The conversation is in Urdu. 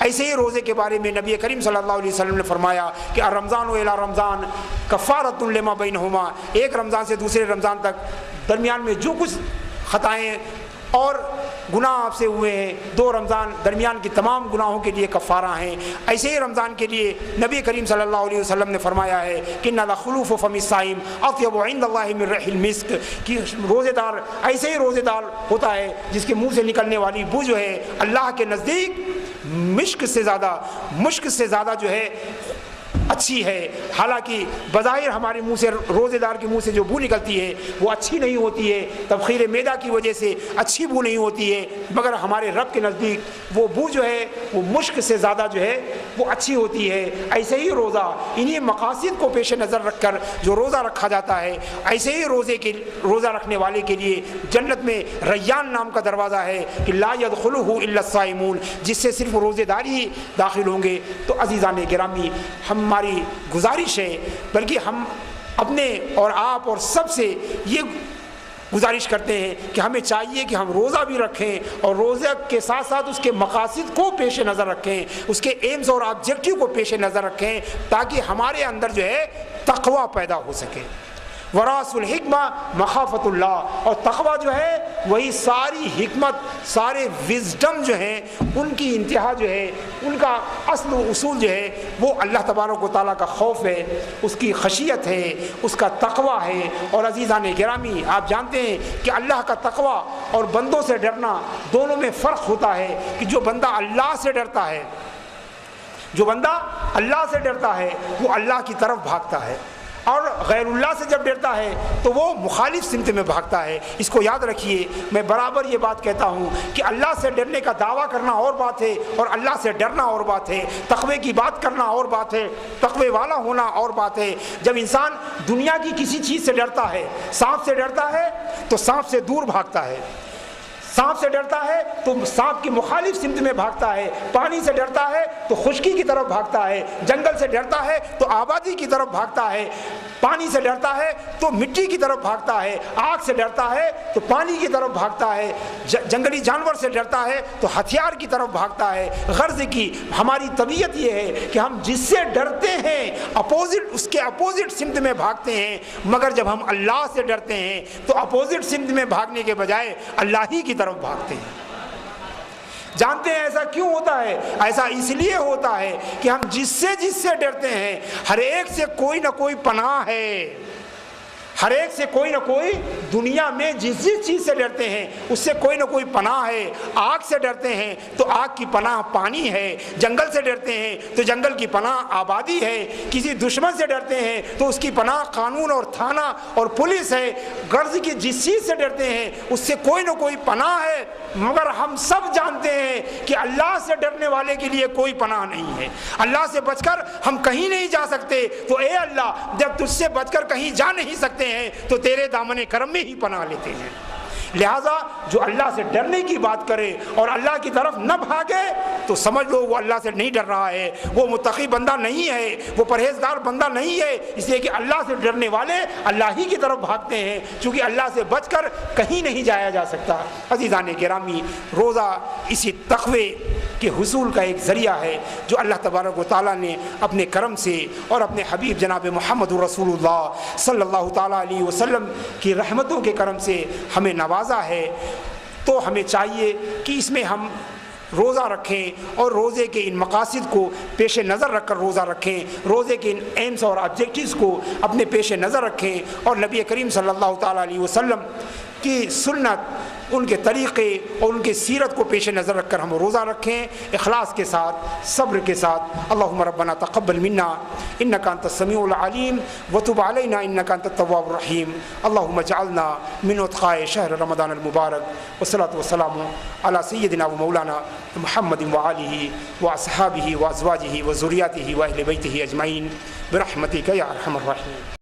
ایسے ہی روزے کے بارے میں نبی کریم صلی اللہ علیہ وسلم نے فرمایا کہ الرمضان الی رمضان کفارۃ لما بینہما، ایک رمضان سے دوسرے رمضان تک درمیان میں جو کچھ خطائیں اور گناہ آپ سے ہوئے ہیں، 2 رمضان درمیان کی تمام گناہوں کے لیے کفارہ ہیں۔ ایسے ہی رمضان کے لیے نبی کریم صلی اللہ علیہ وسلم نے فرمایا ہے کہ ان لخلوف فم الصائم اطیب عند اللہ من رح المسک، کہ روزے دار ایسے ہی روزے دار ہوتا ہے جس کے منہ سے نکلنے والی بو جو ہے اللہ کے نزدیک مشک سے زیادہ جو ہے اچھی ہے۔ حالانکہ بظاہر ہمارے منہ سے، روزے دار کے منہ سے جو بو نکلتی ہے وہ اچھی نہیں ہوتی ہے، تبخیر معدہ کی وجہ سے اچھی بو نہیں ہوتی ہے، مگر ہمارے رب کے نزدیک وہ بو جو ہے وہ مشک سے زیادہ جو ہے وہ اچھی ہوتی ہے۔ ایسے ہی روزہ انہی مقاصد کو پیش نظر رکھ کر جو روزہ رکھا جاتا ہے، ایسے ہی روزہ رکھنے والے کے لیے جنت میں ریان نام کا دروازہ ہے کہ لا يدخلہ الا الصائمون، جس سے صرف روزے دار ہی داخل ہوں گے۔ تو عزیزان گرامی، ہماری گزارش ہے، بلکہ ہم اپنے اور آپ اور سب سے یہ گزارش کرتے ہیں کہ ہمیں چاہیے کہ ہم روزہ بھی رکھیں اور روزہ کے ساتھ ساتھ اس کے مقاصد کو پیش نظر رکھیں، اس کے ایمز اور آبجیکٹیو کو پیش نظر رکھیں، تاکہ ہمارے اندر جو ہے تقوی پیدا ہو سکے۔ وراث الحکمہ مخافت اللہ، اور تقوی جو ہے وہی ساری حکمت، سارے وزڈم جو ہیں ان کی انتہا جو ہے، ان کا اصل و اصول جو ہے وہ اللہ تبارک و تعالیٰ کا خوف ہے، اس کی خشیت ہے، اس کا تقوی ہے۔ اور عزیزان گرامی، آپ جانتے ہیں کہ اللہ کا تقوی اور بندوں سے ڈرنا دونوں میں فرق ہوتا ہے، کہ جو بندہ اللہ سے ڈرتا ہے، وہ اللہ کی طرف بھاگتا ہے، اور غیر اللہ سے جب ڈرتا ہے تو وہ مخالف سمت میں بھاگتا ہے۔ اس کو یاد رکھیے، میں برابر یہ بات کہتا ہوں کہ اللہ سے ڈرنے کا دعویٰ کرنا اور بات ہے، اور اللہ سے ڈرنا اور بات ہے، تقوی کی بات کرنا اور بات ہے، تقوی والا ہونا اور بات ہے۔ جب انسان دنیا کی کسی چیز سے ڈرتا ہے، سانپ سے ڈرتا ہے تو سانپ سے دور بھاگتا ہے، سانپ سے ڈرتا ہے تو سانپ کی مخالف سمت میں بھاگتا ہے، پانی سے ڈرتا ہے تو خشکی کی طرف بھاگتا ہے، جنگل سے ڈرتا ہے تو آبادی کی طرف بھاگتا ہے، پانی سے ڈرتا ہے تو مٹی کی طرف بھاگتا ہے، آگ سے ڈرتا ہے تو پانی کی طرف بھاگتا ہے، جنگلی جانور سے ڈرتا ہے تو ہتھیار کی طرف بھاگتا ہے۔ غرض کی ہماری طبیعت یہ ہے کہ ہم جس سے ڈرتے ہیں اس کے اپوزٹ سمت میں بھاگتے ہیں، مگر جب ہم اللہ سے ڈرتے ہیں تو اپوزٹ سمت میں بھاگنے کے بجائے اللہ ہی کی طرف بھاگتے ہیں۔ جانتے ہیں ایسا کیوں ہوتا ہے؟ ایسا اس لیے ہوتا ہے کہ ہم جس سے ڈرتے ہیں، ہر ایک سے کوئی نہ کوئی پناہ ہے، ہر ایک سے کوئی نہ کوئی، دنیا میں جس چیز سے ڈرتے ہیں اس سے کوئی نہ کوئی پناہ ہے۔ آگ سے ڈرتے ہیں تو آگ کی پناہ پانی ہے، جنگل سے ڈرتے ہیں تو جنگل کی پناہ آبادی ہے، کسی دشمن سے ڈرتے ہیں تو اس کی پناہ قانون اور تھانہ اور پولیس ہے۔ غرض کی جس چیز سے ڈرتے ہیں اس سے کوئی نہ کوئی پناہ ہے، مگر ہم سب جانتے ہیں کہ اللہ سے ڈرنے والے کے لیے کوئی پناہ نہیں ہے۔ اللہ سے بچ کر ہم کہیں نہیں جا سکتے، تو اے اللہ، جب تجھ سے بچ کر کہیں جا نہیں سکتے ہیں تو تیرے دامن کرم میں ہی پناہ لیتے ہیں۔ لہذا جو اللہ سے ڈرنے کی بات کرے اور اللہ کی طرف نہ بھاگے تو سمجھ لو وہ اللہ سے نہیں ڈر رہا ہے، وہ متقی بندہ نہیں ہے، وہ پرہیزگار بندہ نہیں ہے، اس لیے کہ اللہ سے ڈرنے والے اللہ ہی کی طرف بھاگتے ہیں، چونکہ اللہ سے بچ کر کہیں نہیں جایا جا سکتا۔ عزیزان گرامی، روزہ اسی تقوی کے حصول کا ایک ذریعہ ہے جو اللہ تبارک و تعالیٰ نے اپنے کرم سے اور اپنے حبیب جناب محمد رسول اللہ صلی اللہ تعالیٰ علیہ وسلم کی رحمتوں کے کرم سے ہمیں نوازا ہے۔ تو ہمیں چاہیے کہ اس میں ہم روزہ رکھیں اور روزے کے ان مقاصد کو پیش نظر رکھ کر روزہ رکھیں، روزے کے ان ایمز اور آبجیکٹیوز کو اپنے پیش نظر رکھیں، اور نبی کریم صلی اللہ تعالیٰ علیہ وسلم کی سنت، ان کے طریقے اور ان کے سیرت کو پیش نظر رکھ کر ہم روزہ رکھیں، اخلاص کے ساتھ، صبر کے ساتھ۔ اللہم ربنا تقبل منا انک انت السمیع العلیم وتب علینا انک انت التواب الرحیم۔ اللہم اجعلنا من اتقاء شہر رمضان المبارک، والصلاۃ والسلام علی سیدنا و مولانا محمد وآلہ واصحابہ وازواجہ وذریاتہ واہل بیتہ اجمعین برحمتک یا ارحم الراحمین۔